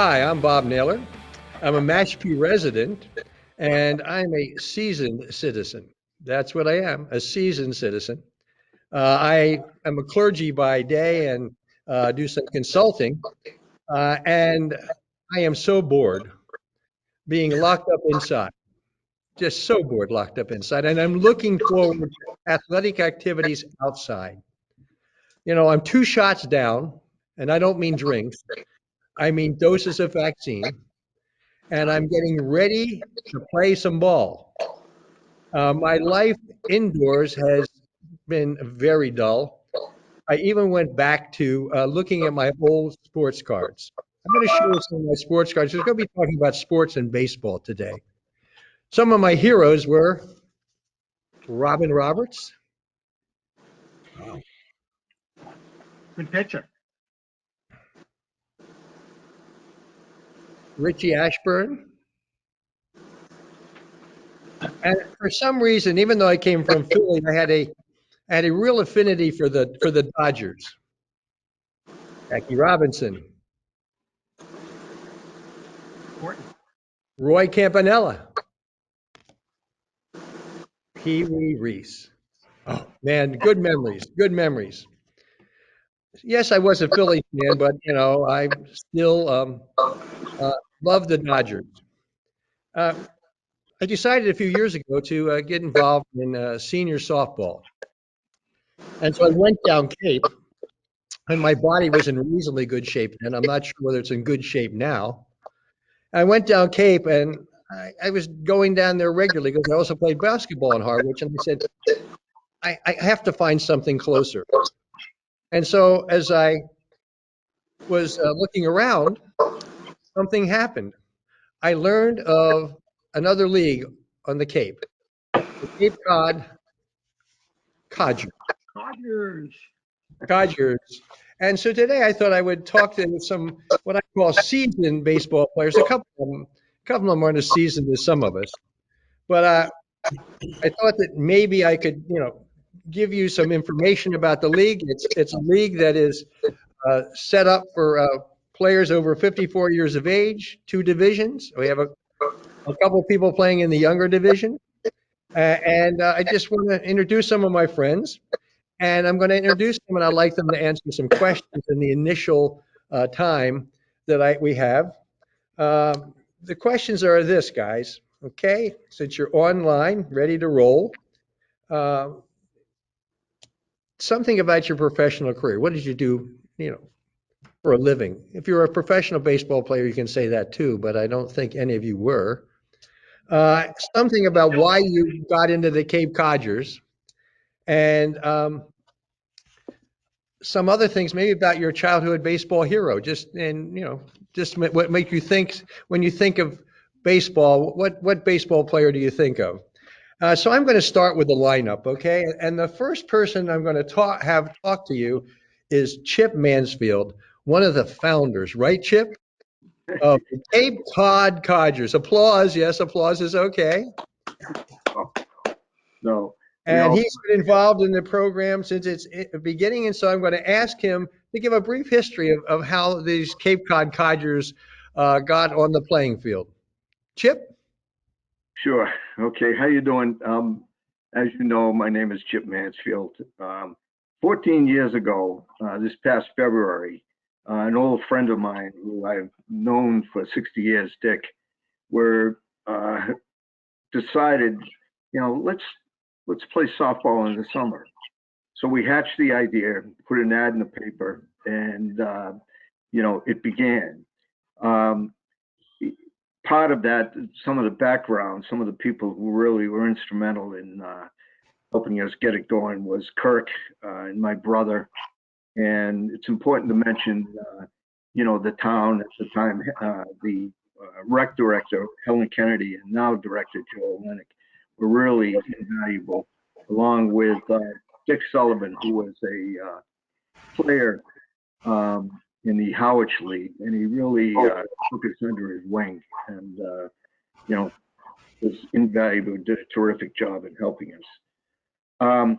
Hi, I'm Bob Naylor. I'm a Mashpee resident, and I'm a seasoned citizen. That's what I am, a seasoned citizen. I am a clergy by day and do some consulting, and I am so bored being locked up inside, just so bored locked up inside. And I'm looking forward to athletic activities outside. I'm two shots down, and I don't mean drinks, I mean doses of vaccine, and I'm getting ready to play some ball. My life indoors has been very dull. I even went back to looking at my old sports cards. I'm going to show you some of my sports cards. We're going to be talking about sports and baseball today. Some of my heroes were Robin Roberts, Wow. Good pitcher. Richie Ashburn, and for some reason, even though I came from Philly, I had a real affinity for the Dodgers. Jackie Robinson, Important. Roy Campanella, Pee Wee Reese. Oh man, good memories. Good memories. Yes, I was a Phillies fan, but I still uh, love the Dodgers. Uh, I decided a few years ago to get involved in senior softball, and so I went down Cape, and my body was in reasonably good shape then. I'm not sure whether it's in good shape now. I went down Cape, and I was going down there regularly because I also played basketball in Harwich, and I said I have to find something closer. And so as I was looking around, something happened. I learned of another league on the Cape, the Cape Cod Codgers. Codgers. Codgers. And so today I thought I would talk to some what I call seasoned baseball players. A couple of them aren't as seasoned as some of us, but I thought that maybe I could, give you some information about the league. It's a league that is set up for players over 54 years of age, two divisions. We have a couple of people playing in the younger division. And I just want to introduce some of my friends. And I'm going to introduce them, and I'd like them to answer some questions in the initial time that we have. The questions are this, guys. Okay, since you're online, ready to roll. Uh, Something about your professional career. What did you do, for a living? If you're a professional baseball player, you can say that too, but I don't think any of you were. Something about why you got into the Cape Codgers, and some other things, maybe about your childhood baseball hero. Just what make you think when you think of baseball. What baseball player do you think of? So I'm going to start with the lineup, okay? And the first person I'm going to talk to you is Chip Mansfield, one of the founders, right, Chip? Of the Cape Cod Codgers. Applause. Yes, applause is okay. No, we And all, he's been involved in the program since its beginning. And so I'm going to ask him to give a brief history of how these Cape Cod Codgers got on the playing field. Chip? sure. Okay, how you doing? As you know, my name is Chip Mansfield. 14 years ago, this past February, an old friend of mine who I've known for 60 years, Dick, were decided, let's play softball in the summer. So we hatched the idea, put an ad in the paper, and it began. Um, Part of that, some of the background, some of the people who really were instrumental in helping us get it going was Kirk and my brother. And it's important to mention, the town at the time, the rec director, Helen Kennedy, and now director, Joel Lennick, were really invaluable, along with Dick Sullivan, who was a player in the Howard League, and he really took us under his wing and, was invaluable, did a terrific job in helping us.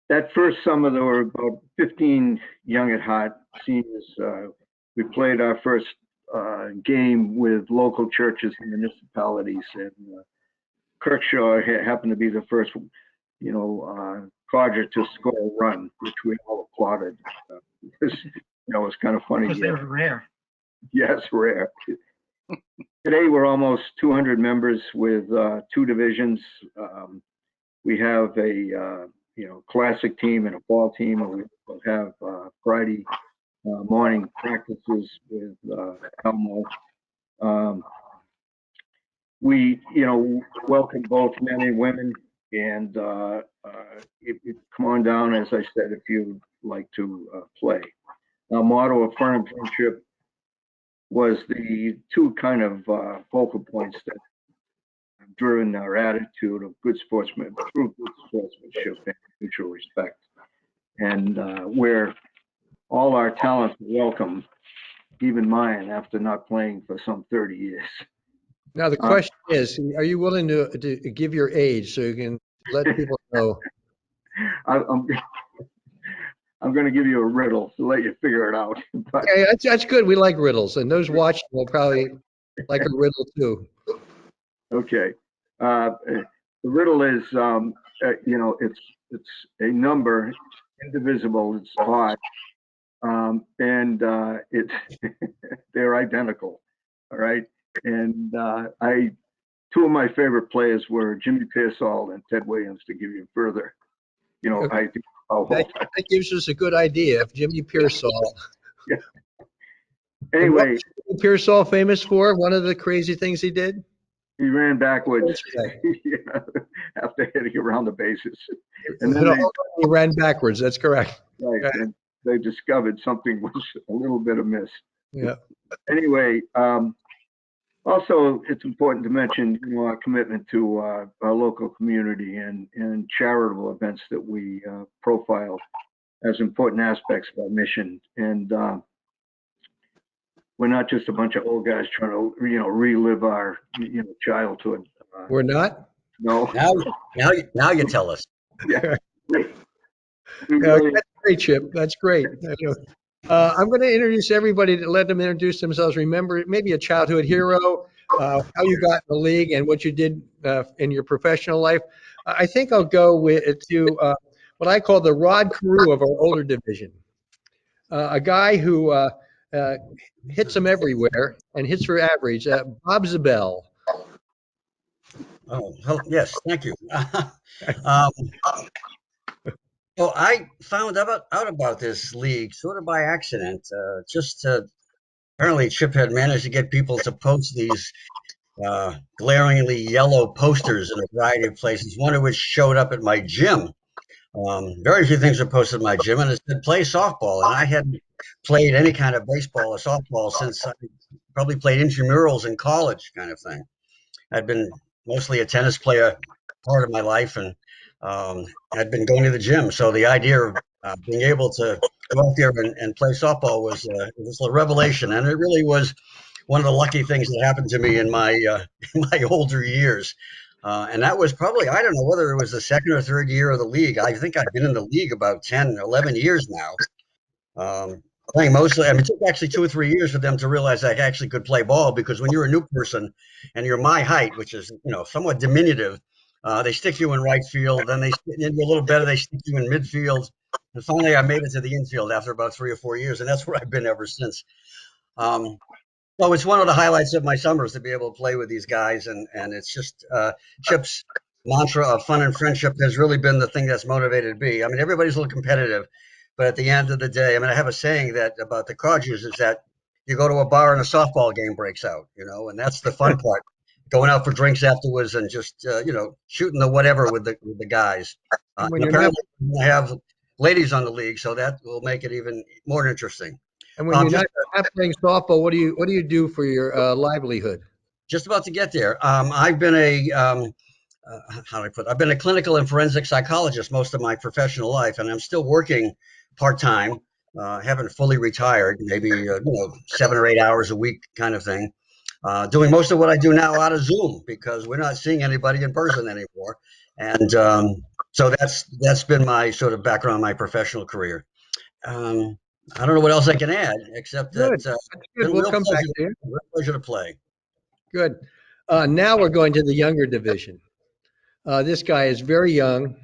That first summer, there were about 15 young at heart seniors. We played our first game with local churches and municipalities, and Kirkshaw happened to be the first, Codger to score a run, which we all applauded. It was kind of funny. Because they were rare. Yes, rare. Today we're almost 200 members with 2 divisions. We have a classic team and a fall team, and we have Friday morning practices with Elmo. We welcome both men and women, and come on down, as I said, if you'd like to play. Our motto of fun and friendship was the 2 kind of focal points that have driven our attitude of good sportsmanship and mutual respect, and where all our talents are welcome, even mine, after not playing for some 30 years. Now, the question is, are you willing to give your age so you can let people know? I'm going to give you a riddle to let you figure it out. But, Okay, that's good. We like riddles, and those watching will probably like a riddle too. okay. The riddle is, it's a number, indivisible, it's odd, and it's they're identical. All right. And 2 of my favorite players were Jimmy Pearsall and Ted Williams, to give you further, Okay. I think. That gives us a good idea. If Jimmy Pearsall. Yeah. Anyway, Jimmy Pearsall famous for one of the crazy things he did. he ran backwards Yeah. after hitting around the bases, and then He ran backwards. That's correct. right, and they discovered something was a little bit amiss. Yeah. Anyway, also it's important to mention our commitment to our local community and charitable events that we profile as important aspects of our mission. And we're not just a bunch of old guys trying to relive our childhood. We're not. No. Now you tell us. Yeah. That's great, Chip. That's great. I'm going to introduce everybody to let them introduce themselves. Remember, maybe a childhood hero, how you got in the league, and what you did in your professional life. I think I'll go to what I call the Rod Carew of our older division, a guy who hits them everywhere and hits for average. Bob Zabel. Oh, yes, thank you. So I found out about this league sort of by accident. Apparently Chip had managed to get people to post these glaringly yellow posters in a variety of places, one of which showed up at my gym. Very few things were posted in my gym, and it said play softball. And I hadn't played any kind of baseball or softball since I probably played intramurals in college, kind of thing. I'd been mostly a tennis player part of my life, and I'd been going to the gym. So the idea of being able to go out there and play softball was a revelation, and it really was one of the lucky things that happened to me in my in my older years. And that was probably, I don't know whether it was the 2nd or 3rd year of the league. I think I've been in the league about 10, 11 years now. Playing mostly, I mean, it took actually 2 or 3 years for them to realize I actually could play ball, because when you're a new person and you're my height, which is, somewhat diminutive, they stick you in right field, then they stick you a little better, they stick you in midfield. And finally I made it to the infield after about 3 or 4 years, and that's where I've been ever since. So it's one of the highlights of my summers to be able to play with these guys, and it's just Chip's mantra of fun and friendship has really been the thing that's motivated me. I mean, everybody's a little competitive, but at the end of the day, I mean, I have a saying that about the Codgers is that you go to a bar and a softball game breaks out, and that's the fun part. Going out for drinks afterwards and just shooting the whatever with the guys. And apparently we have ladies on the league, so that will make it even more interesting. And when you're not playing softball, what do you do for your livelihood? Just about to get there. I've been I've been a clinical and forensic psychologist most of my professional life, and I'm still working part-time. Haven't fully retired, maybe 7 or 8 hours a week kind of thing. Doing most of what I do now out of Zoom, because we're not seeing anybody in person anymore. And so that's been my sort of background, my professional career. I don't know what else I can add, except that Good. That's good. been a We'll come back to you. real pleasure to play. Good. Now we're going to the younger division. This guy is very young.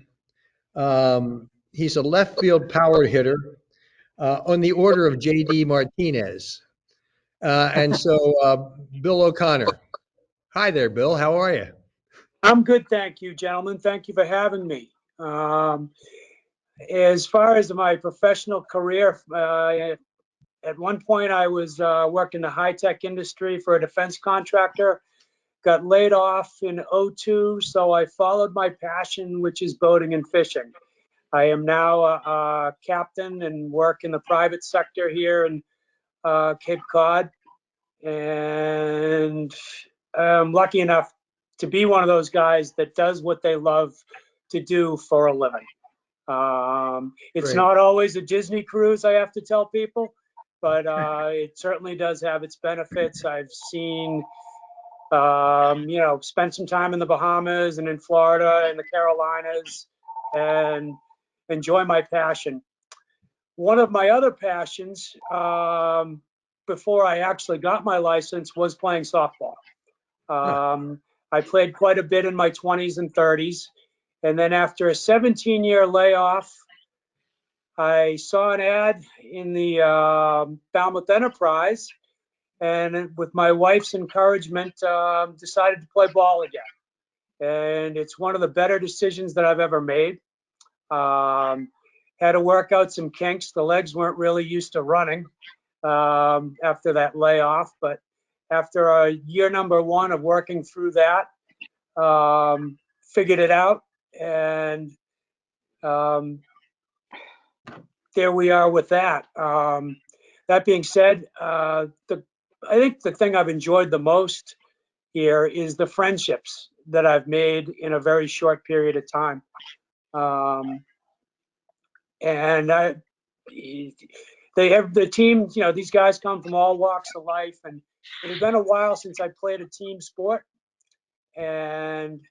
He's a left field power hitter on the order of J.D. Martinez. And so, Bill O'Connor. Hi there, Bill. How are you? I'm good, thank you, gentlemen. Thank you for having me. As far as my professional career, at one point I was working the high-tech industry for a defense contractor, got laid off in '02, so I followed my passion, which is boating and fishing. I am now a captain and work in the private sector here in Cape Cod, and I'm lucky enough to be one of those guys that does what they love to do for a living. It's Great. not always a Disney cruise, I have to tell people, but it certainly does have its benefits. I've seen, spent some time in the Bahamas and in Florida and the Carolinas and enjoy my passion. One of my other passions, before I actually got my license, was playing softball. I played quite a bit in my 20s and 30s. And then after a 17-year layoff, I saw an ad in the Falmouth Enterprise, and with my wife's encouragement, decided to play ball again. And it's one of the better decisions that I've ever made. Had to work out some kinks. The legs weren't really used to running after that layoff, but after a year number one of working through that, figured it out, and there we are with that. That being said, I think the thing I've enjoyed the most here is the friendships that I've made in a very short period of time. And they have the team, these guys come from all walks of life, and it had been a while since I played a team sport, and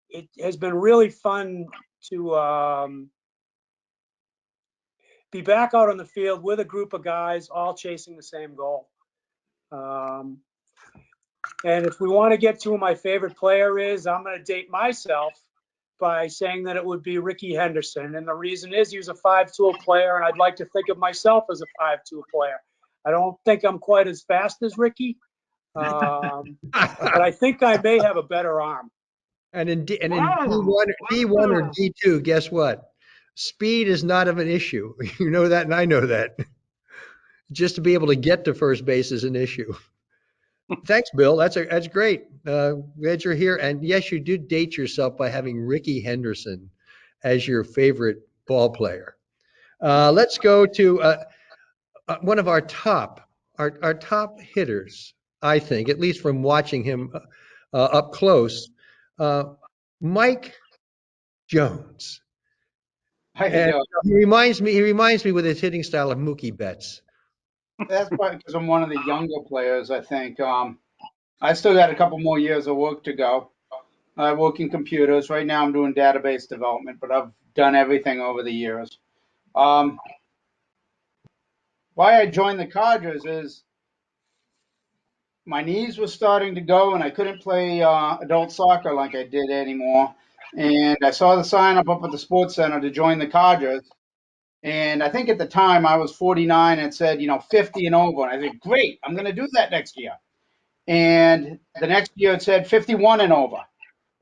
it has been really fun to be back out on the field with a group of guys all chasing the same goal. And if we want to get to who my favorite player is, I'm going to date myself by saying that it would be Ricky Henderson. And the reason is he was a 5-tool player, and I'd like to think of myself as a 5-tool player. I don't think I'm quite as fast as Ricky, but I think I may have a better arm. And in Wow. D1 or D2, guess what? Speed is not of an issue. You know that, and I know that. Just to be able to get to first base is an issue. Thanks, Bill. That's great. Glad you're here. And yes, you did date yourself by having Ricky Henderson as your favorite ball player. Let's go to one of our top hitters, I think, at least from watching him up close, Mike Jones. How you And doing? he reminds me with his hitting style of Mookie Betts. That's probably because I'm one of the younger players, I think. I still got a couple more years of work to go. I work in computers. Right now I'm doing database development, but I've done everything over the years. Why I joined the Codgers is my knees were starting to go and I couldn't play adult soccer like I did anymore. And I saw the sign up at the sports center to join the Codgers. And I think at the time I was 49 and it said, 50 and over. And I said, great, I'm going to do that next year. And the next year it said 51 and over.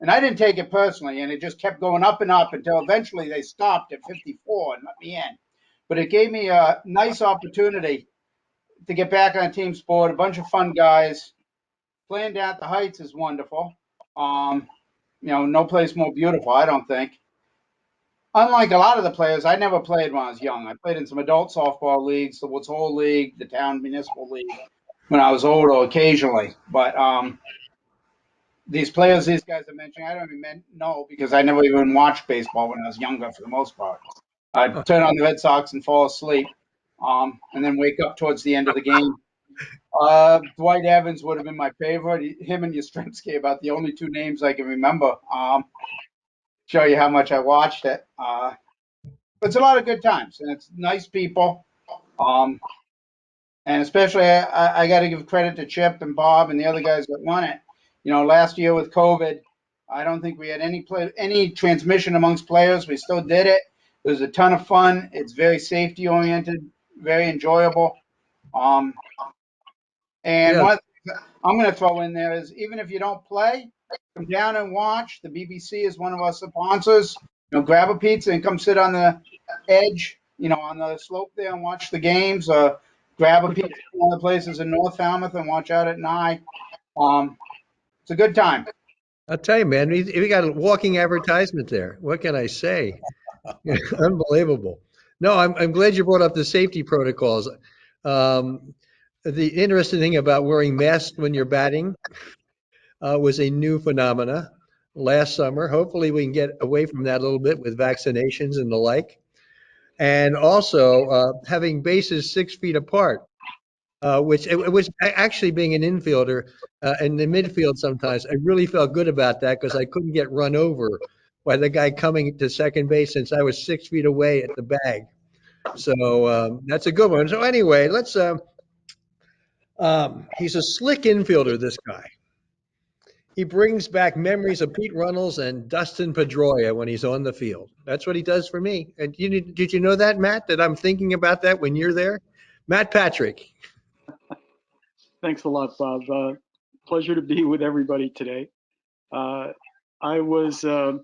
And I didn't take it personally. And it just kept going up and up until eventually they stopped at 54 and let me in. But it gave me a nice opportunity to get back on a team sport, a bunch of fun guys. Playing down at the Heights is wonderful. No place more beautiful, I don't think. Unlike a lot of the players, I never played when I was young. I played in some adult softball leagues, the Woods Hole League, the Town Municipal League, when I was older occasionally. But these players, these guys are mentioning, I don't even know because I never even watched baseball when I was younger for the most part. I'd turn on the Red Sox and fall asleep and then wake up towards the end of the game. Dwight Evans would have been my favorite. Him and Yastrzemski, about the only two names I can remember. Show you how much I watched it. But it's a lot of good times, and it's nice people. Um, and especially, I got to give credit to Chip and Bob and the other guys that won it. You know, last year with COVID, I don't think we had any transmission amongst players. We still did it. It was a ton of fun. It's very safety oriented, very enjoyable. Um, and Yeah, what I'm going to throw in there is even if you don't play, come down and watch. The BBC is one of our sponsors. You know, grab a pizza and come sit on the edge, you know, on the slope there and watch the games. Or grab a pizza in one of the places in North Falmouth and watch out at Nye. It's a good time. I'll tell you, man, we got a walking advertisement there. What can I say? Unbelievable. No, I'm glad you brought up the safety protocols. Um, the interesting thing about wearing masks when you're batting was a new phenomena last summer. Hopefully, we can get away from that a little bit with vaccinations and the like. And also having bases 6 feet apart, which actually being an infielder in the midfield sometimes, I really felt good about that because I couldn't get run over by the guy coming to second base since I was 6 feet away at the bag. So that's a good one. So anyway, let's. He's a slick infielder. This guy. He brings back memories of Pete Runnels and Dustin Pedroia when he's on the field. That's what he does for me. And did you know that, Matt? That I'm thinking about that when you're there, Matt Patrick. Thanks a lot, Bob. Pleasure to be with everybody today. I was uh,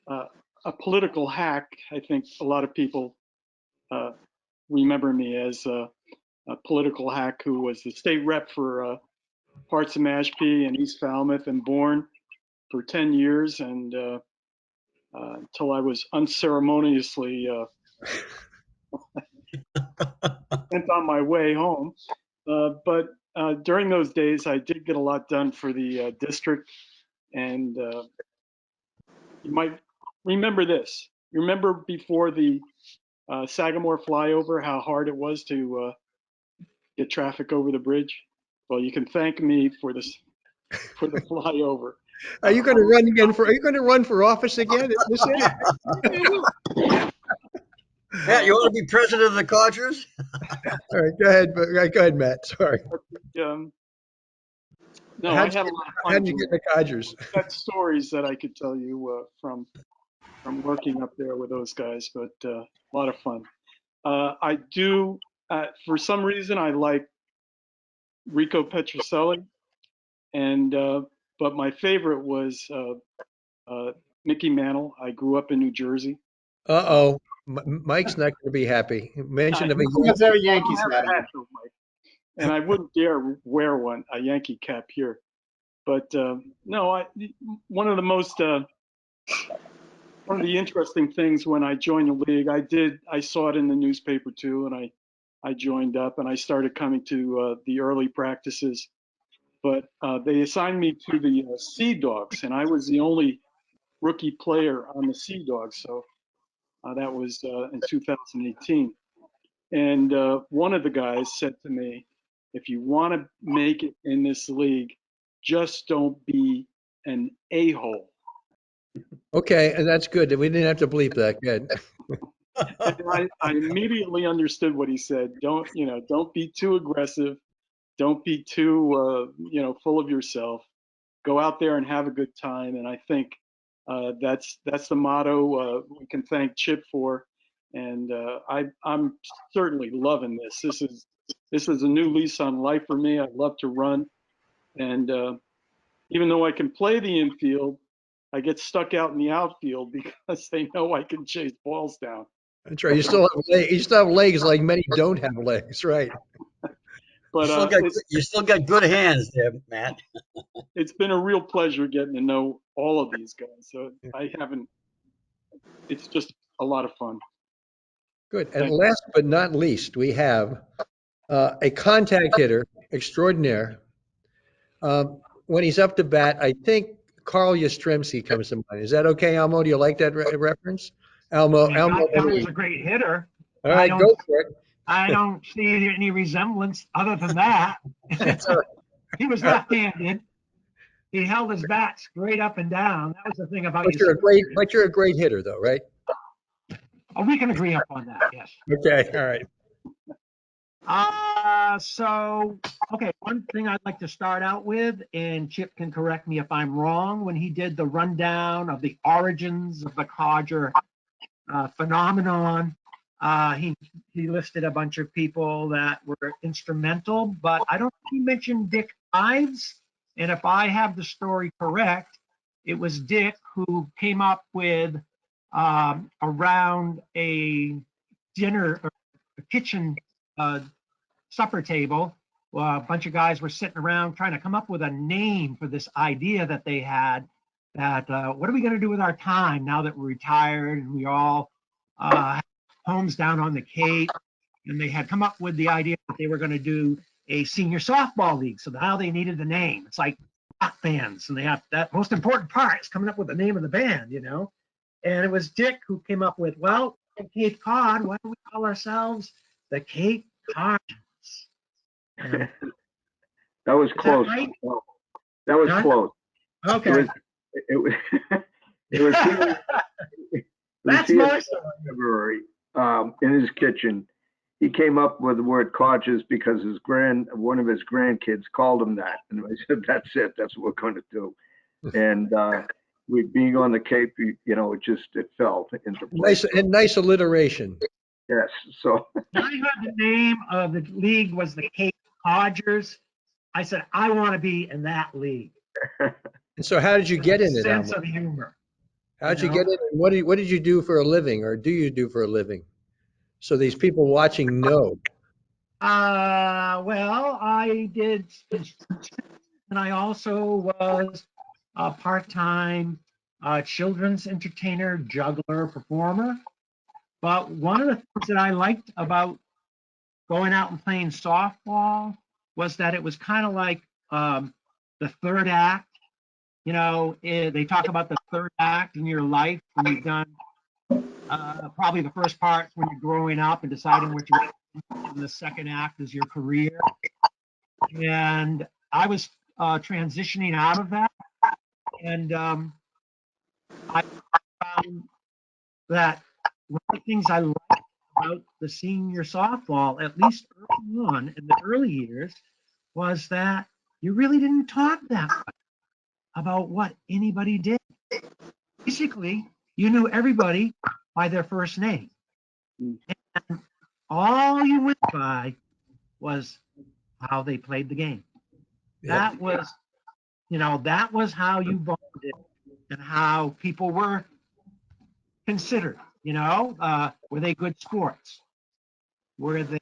a political hack. I think a lot of people uh, remember me as a political hack who was the state rep for parts of Mashpee and East Falmouth and Bourne for 10 years, and until I was unceremoniously sent on my way home. But during those days, I did get a lot done for the district, and you might remember this. You remember before the Sagamore flyover, how hard it was to get traffic over the bridge? Well, you can thank me for this for the flyover. Are you going to run again for? Are you going to run for office again in the city? Matt, you want to be president of the Codgers? All right, go ahead, Matt. Sorry. Um, no, I How'd had a you, lot of how'd fun you doing get in the Codgers? it. Got stories that I could tell you from working up there with those guys, but a lot of fun. I do, for some reason, I like Rico Petrocelli, and but my favorite was Mickey Mantle. I grew up in New Jersey. Uh, Uh-oh. Mike's not going to be happy. I Mention of a Almost every don't Yankees have hat a hat on. though, Mike, and I wouldn't dare wear a Yankee cap here. But no, one of the most one of the interesting things when I joined the league, I saw it in the newspaper too, and I joined up and I started coming to the early practices. But they assigned me to the Sea Dogs, and I was the only rookie player on the Sea Dogs. So that was in 2018. And one of the guys said to me, if you want to make it in this league, just don't be an a-hole. Okay, and that's good. We didn't have to bleep that. Good. And I immediately understood what he said. Don't be too aggressive. Don't be too, full of yourself. Go out there and have a good time. And I think that's the motto we can thank Chip for. And I'm certainly loving this. This is a new lease on life for me. I love to run, and even though I can play the infield, I get stuck out in the outfield because they know I can chase balls down. That's right. You still have legs like many don't have legs, right? But You still got good hands there, Matt. it's been a real pleasure getting to know all of these guys. So I haven't. It's just a lot of fun. Good. And Thank last but not least, we have a contact hitter extraordinaire. When he's up to bat, I think Carl Yastrzemski comes to mind. Is that okay, Elmo? Do you like that reference? I Elmo, mean, Elmo. Carl's a great hitter. All I right, don't, go for it. I don't see any resemblance other than that. That's all He was left-handed. He held his bat straight up and down. That was the thing about you. But you're a great hitter, though, right? Oh, we can agree up on that. Yes. Okay, all right. Okay, one thing I'd like to start out with, and Chip can correct me if I'm wrong, when he did the rundown of the origins of the Codger phenomenon, he listed a bunch of people that were instrumental, but I don't think he mentioned Dick Ives. And if I have the story correct, it was Dick who came up with around a dinner or a kitchen supper table. A bunch of guys were sitting around trying to come up with a name for this idea that they had. That what are we going to do with our time now that we're retired and we all have homes down on the Cape? And they had come up with the idea that they were going to do a senior softball league. So now they needed the name. It's like rock bands, and they have that most important part is coming up with the name of the band, you know. And it was Dick who came up with, well, in Cape Cod, why don't we call ourselves the Cape Cod? That was Is that close. right? That was Huh? close. Okay. It was, it was here, it was That's here my in story. February, in his kitchen. He came up with the word Codgers because one of his grandkids called him that. And I said, that's it. That's what we're going to do. And we being on the Cape, it fell into place. Nice alliteration. Yes. So When I heard the name of the league was the Cape Codgers, I said, I want to be in that league. And so how did you get in it, Sense Alma? of humor. How'd you know? get in? And what did you do for a living, or do you do for a living? So these people watching know. Well, I did construction, and I also was a part-time children's entertainer, juggler, performer. But one of the things that I liked about going out and playing softball was that it was kind of like the third act. You know, they talk about the third act in your life when you've done probably the first part when you're growing up and deciding what you're doing, and the second act is your career. And I was transitioning out of that, and I found that one of the things I liked about the senior softball, at least early on in the early years, was that you really didn't talk that much about what anybody did. Basically, you knew everybody by their first name. And all you went by was how they played the game. Yep. That was how you bonded and how people were considered. Were they good sports? Were they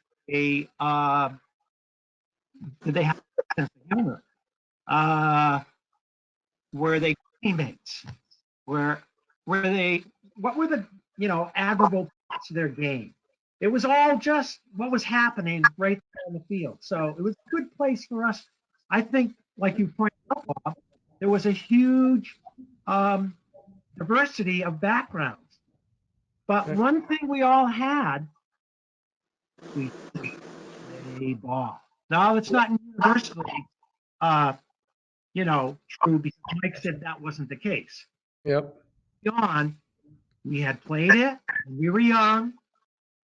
did they have a sense of humor? Were they teammates? Were they what were the admirable parts of their game? It was all just what was happening right there on the field. So it was a good place for us. I think, like you pointed out, Bob, there was a huge diversity of backgrounds. But one thing we all had, we played ball. Now it's not universally, true because Mike said that wasn't the case. Yep. On, we had played it when we were young,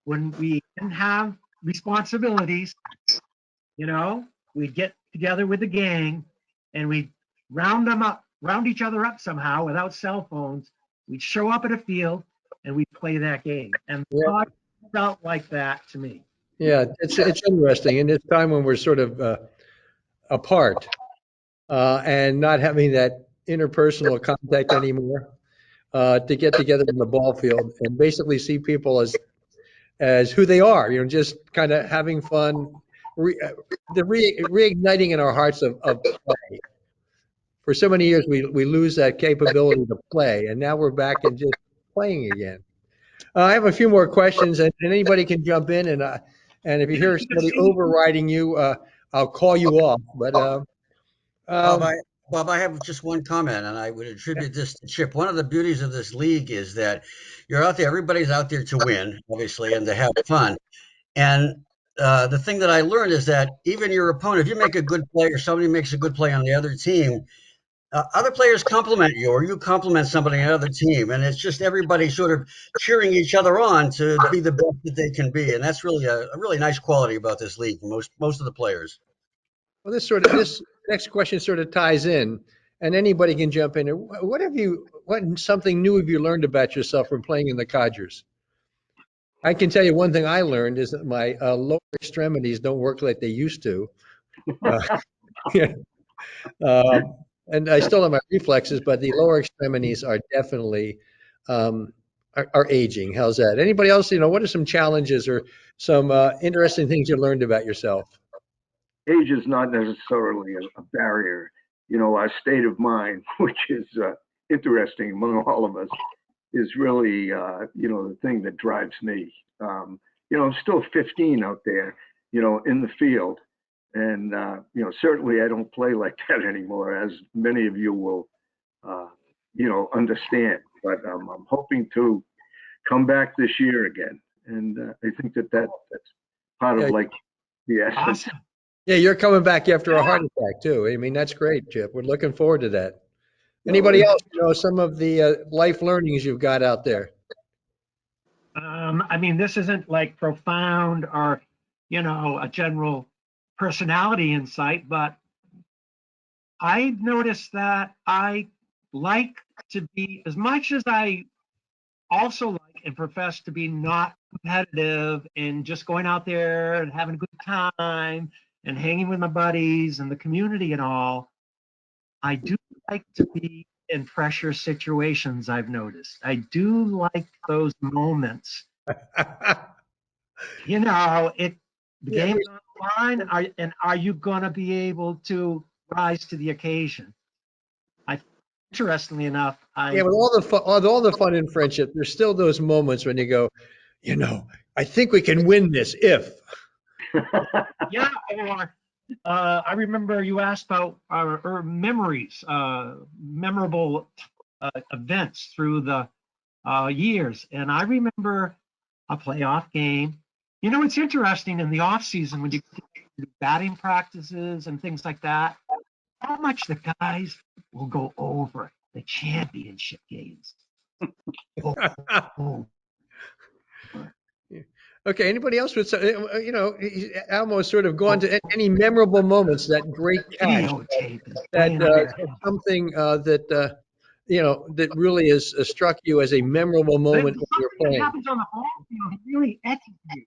when we didn't have responsibilities. We'd get together with the gang and we'd round each other up somehow without cell phones. We'd show up at a field and we'd play that game. And Yep. it felt like that to me. Yeah, it's interesting in this time when we're sort of apart and not having that interpersonal contact anymore. To get together in the ball field and basically see people as who they are, just kind of having fun, reigniting in our hearts of play. For so many years, we lose that capability to play, and now we're back and just playing again. I have a few more questions, and anybody can jump in, and if you hear somebody overriding you, I'll call you off. But Bob, um, I have just one comment, and I would attribute this to Chip. One of the beauties of this league is that you're out there, everybody's out there to win, obviously, and to have fun. And the thing that I learned is that even your opponent, if you make a good play or somebody makes a good play on the other team, other players compliment you, or you compliment somebody on another team, and it's just everybody sort of cheering each other on to be the best that they can be, and that's really a really nice quality about this league for most of the players. Well, this next question sort of ties in, and anybody can jump in. What something new have you learned about yourself from playing in the Codgers? I can tell you one thing I learned is that my lower extremities don't work like they used to. Uh, yeah. And I still have my reflexes, but the lower extremities are definitely are aging. How's that? Anybody else? What are some challenges or some interesting things you learned about yourself? Age is not necessarily a barrier. Our state of mind, which is interesting among all of us, is really, the thing that drives me. I'm still 15 out there, in the field. And, certainly I don't play like that anymore, as many of you will, understand. But I'm hoping to come back this year again. And I think that's part of Yeah, like the essence. Awesome. yeah, you're coming back after a Yeah. heart attack too. I mean, that's great, Chip. We're looking forward to that. You know, Anybody else? Some of the life learnings you've got out there. I mean, this isn't like profound or, a general personality insight, but I noticed that I like to be, as much as I also like and profess to be not competitive and just going out there and having a good time and hanging with my buddies and the community and all, I do like to be in pressure situations, I've noticed. I do like those moments. The Yeah, game's on the line, and are you going to be able to rise to the occasion? Interestingly enough, yeah, with all the fun in friendship, there's still those moments when you go, I think we can win this if. yeah, or I remember you asked about or memories, memorable events through the years, and I remember a playoff game. It's interesting in the off season when you do batting practices and things like that, how much the guys will go over the championship games. Oh, Okay, anybody else with Almo's sort of gone to any memorable moments, that great catch, videotape is that playing on their head. something that really has struck you as a memorable moment when you're Something that playing. happens on the ball field really etches you.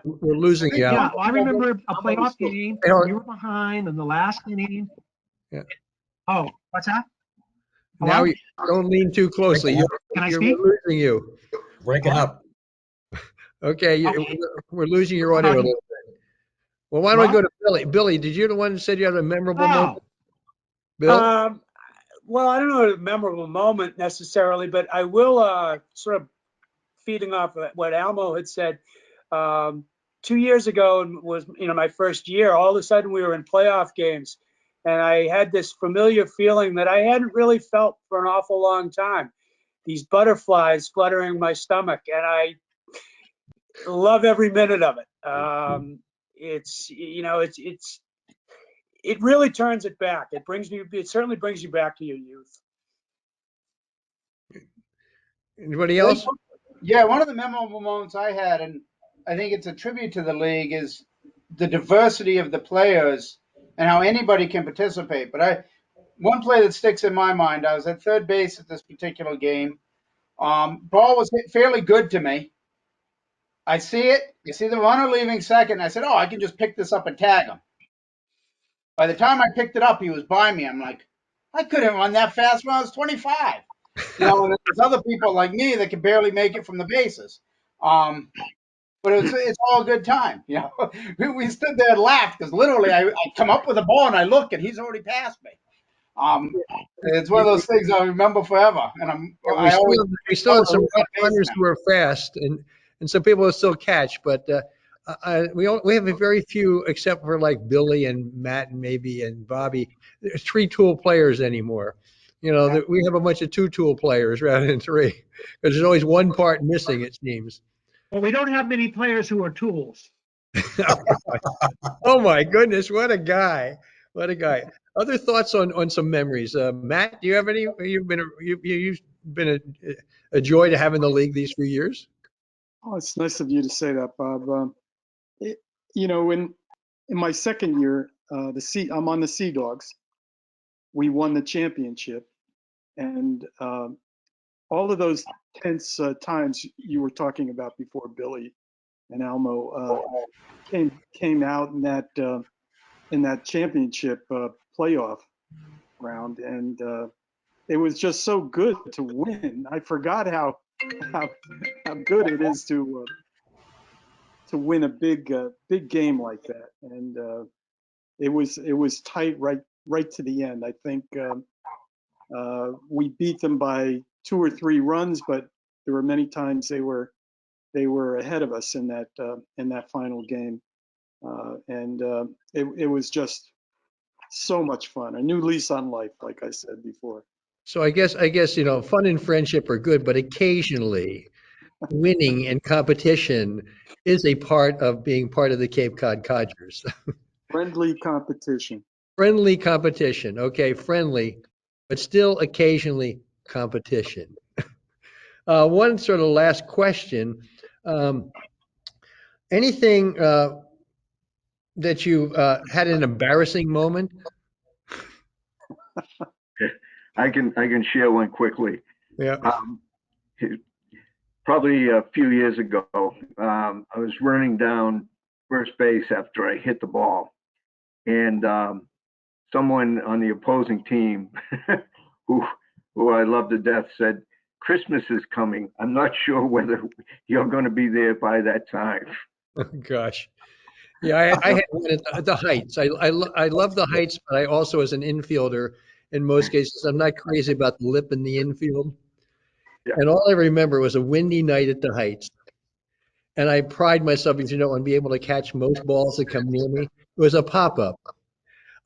We're losing you, Al. Yeah, well, I remember a playoff game. Hey, We were behind in the last inning. Yeah. Oh, what's that? Now Hello? you don't lean too closely. Can I We're speak? losing you. Breaking up. Okay, Okay. we're losing your How audio a about little you? bit. Well, why don't we What? go to Billy? Billy, did you the one that said you had a memorable moment? Oh, Bill? Well, I don't know a memorable moment necessarily, but I will sort of feeding off of what Almo had said. 2 years ago was my first year. All of a sudden, we were in playoff games, and I had this familiar feeling that I hadn't really felt for an awful long time. These butterflies fluttering my stomach, and I love every minute of it. It really turns it back. It certainly brings you back to your youth. Anybody I think, else? yeah, one of the memorable moments I had, and I think it's a tribute to the league, is the diversity of the players and how anybody can participate. But one play that sticks in my mind, I was at third base at this particular game. Ball was hit fairly good to me. I see it. You see the runner leaving second. I said, "Oh, I can just pick this up and tag him." By the time I picked it up, he was by me. I'm like, I couldn't run that fast when I was 25. And there's other people like me that can barely make it from the bases. But it's all a good time. We stood there and laughed because literally I come up with a ball and I look and he's already passed me. It's one of those things I remember forever, and Yeah, I always we still have some that base runners now. who are fast, and some people will still catch, but we have a very few, except for like Billy and Matt and maybe and Bobby. There's three tool players anymore. We have a bunch of two-tool players rather than three, because there's always one part missing, it seems. well, we don't have many players who are tools. Oh my goodness, what a guy! What a guy! Other thoughts on some memories? Matt, do you have any? You've been a joy to have in the league these few years. Oh, it's nice of you to say that, Bob. It, you know, in my second year, I'm on the Sea Dogs. We won the championship, and all of those tense times you were talking about before, Billy and Almo, came out in that championship playoff round, and it was just so good to win. I forgot how how good it is to win a big game like that, and it was tight right to the end. I think we beat them by 2 or 3 runs, but there were many times they were ahead of us in that final game, and it was just so much fun. A new lease on life, like I said before. So I guess fun and friendship are good, but occasionally winning and competition is a part of being part of the Cape Cod Codgers. Friendly competition. Friendly competition, okay, friendly, but still occasionally competition. One sort of last question. Um, Anything that you had an embarrassing moment? I can share one quickly. Yeah. Um, Probably a few years ago, I was running down first base after I hit the ball, and someone on the opposing team, who who I love to death, said, "Christmas is coming. I'm not sure whether you're going to be there by that time." Oh, gosh. Yeah, I had one at the Heights. I love the Heights, but I also, as an infielder, in most cases, I'm not crazy about the lip in the infield. Yeah. And all I remember was a windy night at the Heights. And I pride myself, as you know, on being able to catch most balls that come near me. It was a pop-up.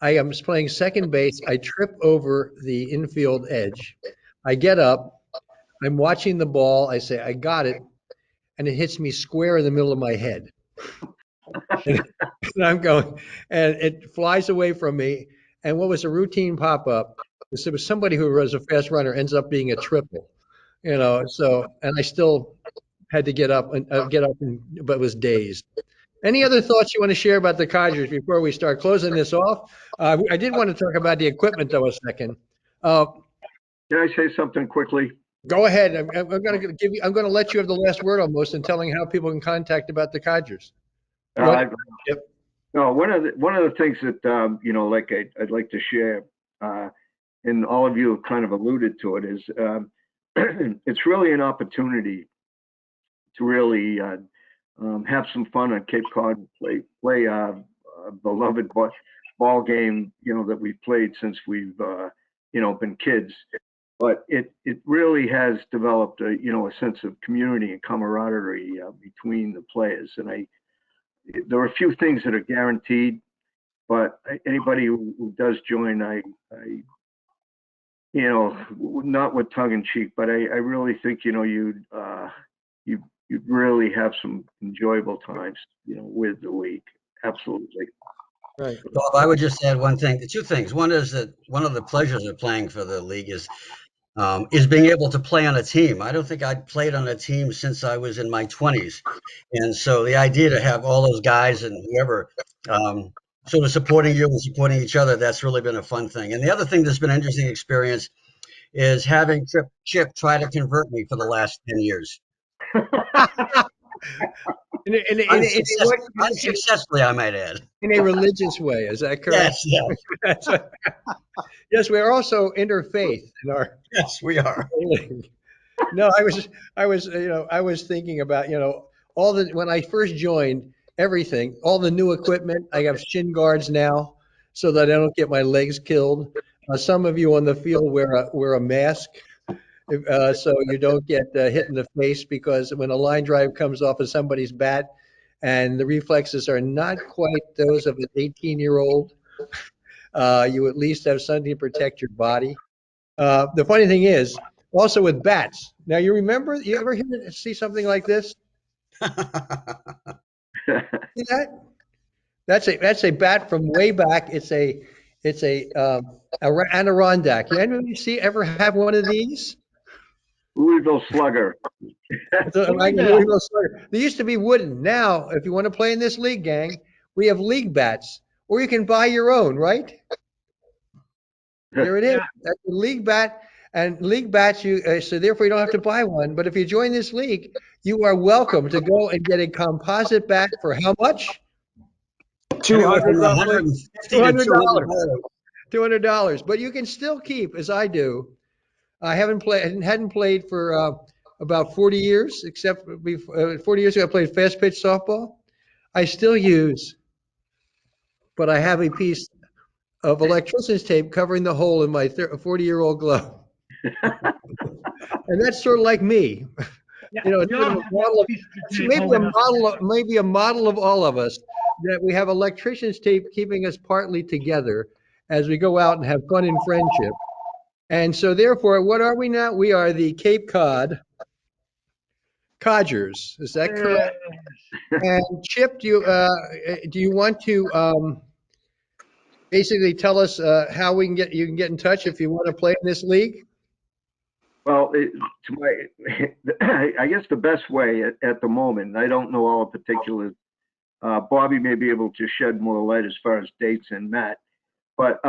I am playing second base. I trip over the infield edge. I get up. I'm watching the ball. I say, I got it. And it hits me square in the middle of my head. And I'm going, and it flies away from me. And what was a routine pop-up is there was somebody who was a fast runner ends up being a triple, so, and I still had to get up, but was dazed. Any other thoughts you want to share about the Codgers before we start closing this off? I did want to talk about the equipment though a second. Uh, Can I say something quickly? Go ahead. I'm going to give you. I'm going to let you have the last word almost in telling how people can contact about the Codgers. What? Uh, Yep. no, one of the things that like I'd like to share, and all of you have kind of alluded to it, is it's really an opportunity to really have some fun on Cape Cod, play a beloved ball game, that we've played since we've been kids. But it really has developed a sense of community and camaraderie between the players. And there are a few things that are guaranteed, but anybody who does join, I not with tongue in cheek, but I really think you'd really have some enjoyable times, with the league. Absolutely. Right. Bob, I would just add one thing, two things. One is that one of the pleasures of playing for the league is being able to play on a team. I don't think I'd played on a team since I was in my 20s. And so the idea to have all those guys and whoever sort of supporting you and supporting each other, that's really been a fun thing. And the other thing that's been an interesting experience is having Chip try to convert me for the last 10 years. Unsuccessfully, I might add. In a religious way, is that correct? Yes, yes, That's a- yes, we're also interfaith in our. yes, we are. No, I was thinking about, all the when I first joined everything, all the new equipment. I have shin guards now so that I don't get my legs killed. Some of you on the field wear a mask, so you don't get hit in the face because when a line drive comes off of somebody's bat and the reflexes are not quite those of an 18-year-old, you at least have something to protect your body. The funny thing is, also with bats. Now you ever see something like this? See that? That's a bat from way back. It's It's a Adirondack. You ever have one of these? Louisville Slugger. Like Louisville Slugger. They used to be wooden. Now, if you want to play in this league, gang, we have league bats, or you can buy your own, right? There it is. Yeah. That's a league bat, and league bats. So therefore you don't have to buy one. But if you join this league, you are welcome to go and get a composite bat for how much? Anywhere 200 from roughly. 150 to $200. $200. $200. But you can still keep, as I do. I hadn't played for about 40 years, except 40 years ago I played fast pitch softball. I still use, but I have a piece of electrician's tape covering the hole in my 40-year-old glove. And that's sort of like me. Yeah, You know, it's we sort all of a have model that of, piece of it's tape maybe a holding us model of, together. maybe a model of all of us, that we have electrician's tape keeping us partly together as we go out and have fun and friendship. And so therefore, what are we now? We are the Cape Cod Codgers. Is that correct? And Chip, do you want to basically tell us how you can get in touch if you want to play in this league? Well, I guess the best way at the moment, I don't know all the particulars. Bobby may be able to shed more light as far as dates and Matt. But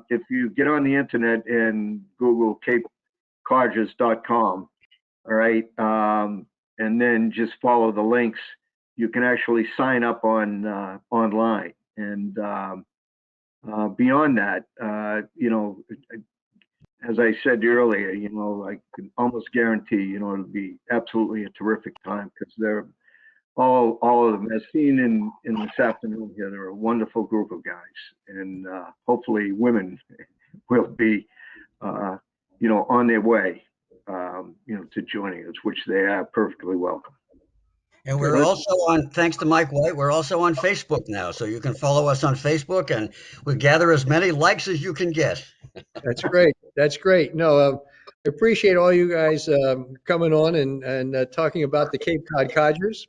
if you get on the internet and Google CapeCodgers.com, all right, and then just follow the links, you can actually sign up online. And beyond that, as I said earlier, I can almost guarantee, it'll be absolutely a terrific time, because they're all of them, as seen in this afternoon here, they're a wonderful group of guys, and hopefully women will be, on their way, to joining us, which they are perfectly welcome. And we're also on, thanks to Mike White, we're also on Facebook now. So you can follow us on Facebook, and we gather as many likes as you can get. That's great. That's great. No, I appreciate all you guys coming on and talking about the Cape Cod Codgers.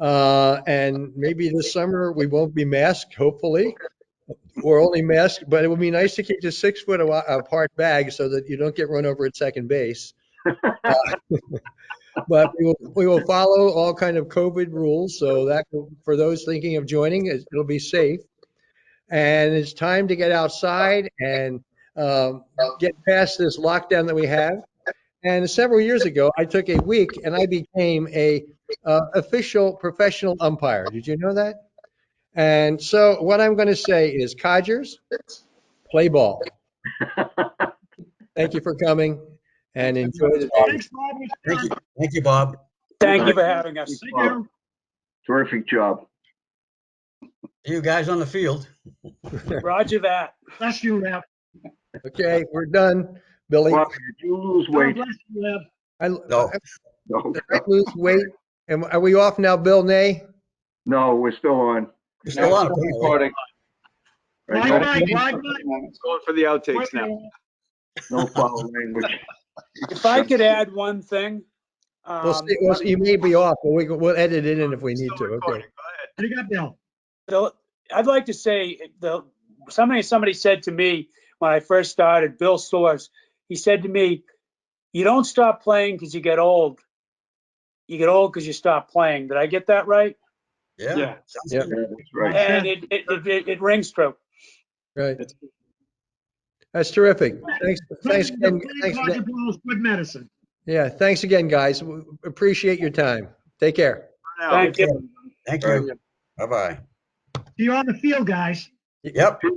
And maybe this summer we won't be masked, hopefully. We're only masked, but it would be nice to keep the 6 foot apart bag so that you don't get run over at second base. But we will follow all kind of COVID rules, so that for those thinking of joining, it'll be safe. And it's time to get outside and get past this lockdown that we have. And several years ago, I took a week and I became a official professional umpire. Did you know that? And so what I'm going to say is, Codgers, play ball. Thank you for coming and enjoy the day. Thanks, Bob. Thank you. Thank you, Bob. Thank you for having us. Thank you. Terrific job. See you guys on the field. Roger that. Bless you, Lev. Okay, we're done. Billy, Bobby, did you lose God weight? bless you, Lev. No. No, did I lose weight? Are we off now, Bill Nay? no, we're still on. You're still on, apparently. Recording. Right? Glide No, by, glide by. Going for the outtakes now. no foul language. If I could add one thing, We'll see. You may be off, but we'll edit it in if we need to. Okay. What do you got, Bill? I'd like to say somebody said to me when I first started, Bill Source, he said to me, "You don't stop playing because you get old. You get old because you stop playing." Did I get that right? Yeah. Yeah. Sounds Yeah. good. Yeah, that's right. And it rings true. Right. That's terrific. Thanks again. Thanks Roger again. Ball's good medicine. Yeah, thanks again, guys. We appreciate your time. Take care. Thank you. Thank Right. you. Bye-bye. See you on the field, guys. Yep. Pete,